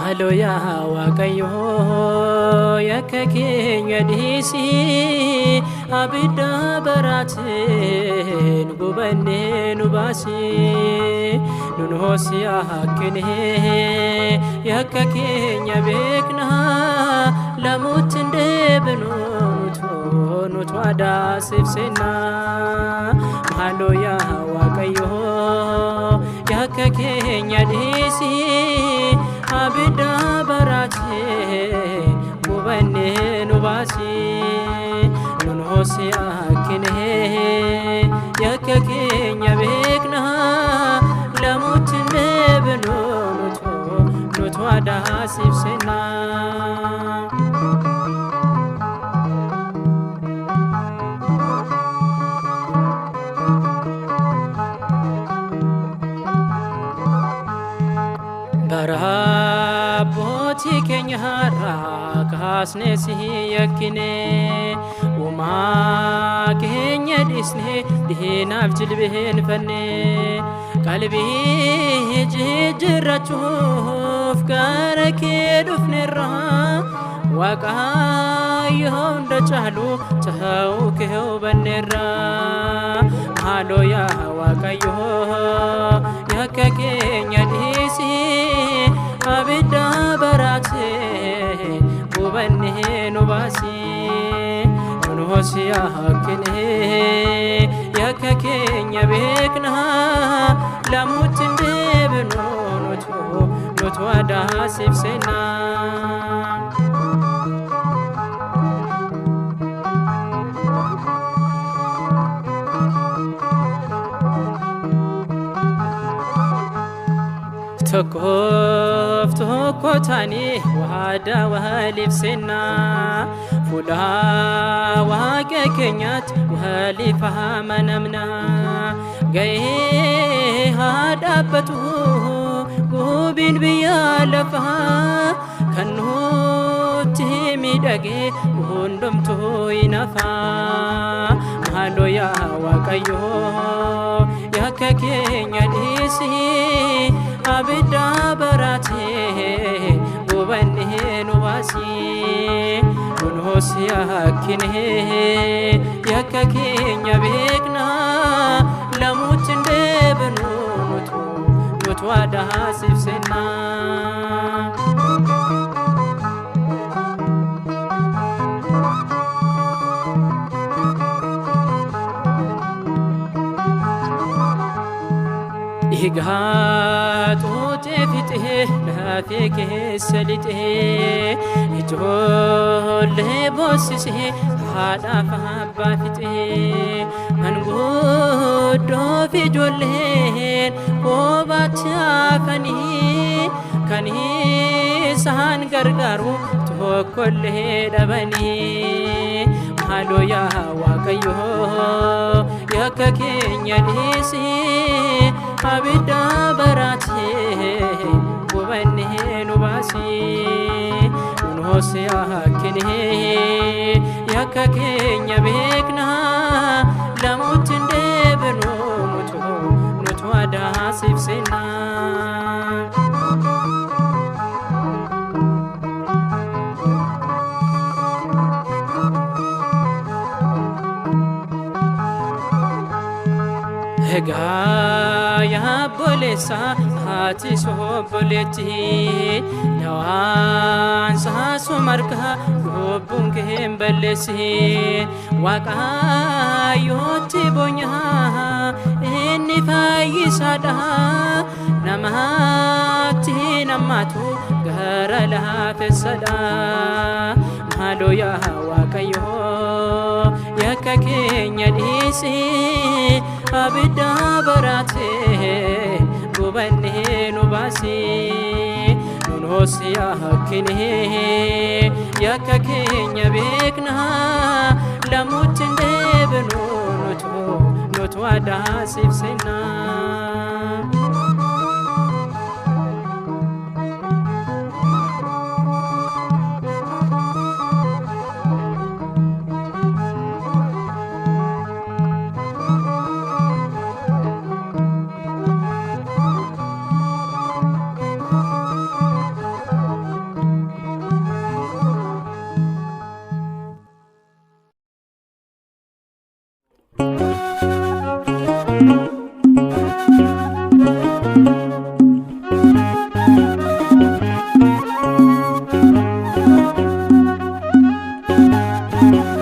Haloya Wakayo Yakakenya Disi Abida Baratin Gubane Nubasi Nunhosia Hakene Yakakenya Bekna Lamutinde Benuto Nutwada Sifsena Haloya Wakayo Yakakenya Disi Abida Baratin Gubane Nubasi Nunhosia Hakene Yakakenya Bekna Lamutinde Benuto Nutwada Sifsena Baraboti kenyara kasne si yakine Uma kenya disne dihna vjilbehen fanne Kalbi jijrachuf karake dufnera Waka yonda chahlu chahu keho banera Haloya wakayo yakakenya disi Abida Baratin Gubane Nubasi Nunhosia Hakene Yakakenya Bekna Lamutinde Benuto Nutwada Sifsena Tokof tokotani wada walif sena Fula wage kenyat walif hamanamna Gaye hadabatu gubin biyalafa Kanuti midage hundumtu inafa Haloya wakayo yakakenya disi Abida Baratin Gubane Nubasi Nunhosia Hakene Yakakenya Bekna Lamutinde Benuto Nutwada Sifsena Igato tefite lafike selite Ijole bossise hada fabafite Mangudo fijole Obachafani Kani sahan gargaru Tokolle dabani Haloya wakayo Yakakenya disi Abida Baratin Gubane Nubasi Nunhosia Hakene Yakakenya Bekna Lamutinde Benuto Nutwada Sifsena Gaya bolesa hati so boleti Yawan sa sumarka lobunge embelesi Waka yoti bonya eni faisada Namati namatu gara laha fesada Haloya wakayo yakakenya disi Abida Baratin Gubane Nubasi Nunhosia Hakene Yakakenya Bekna Lamutinde Benuto Nutwada Sifsena Thank you.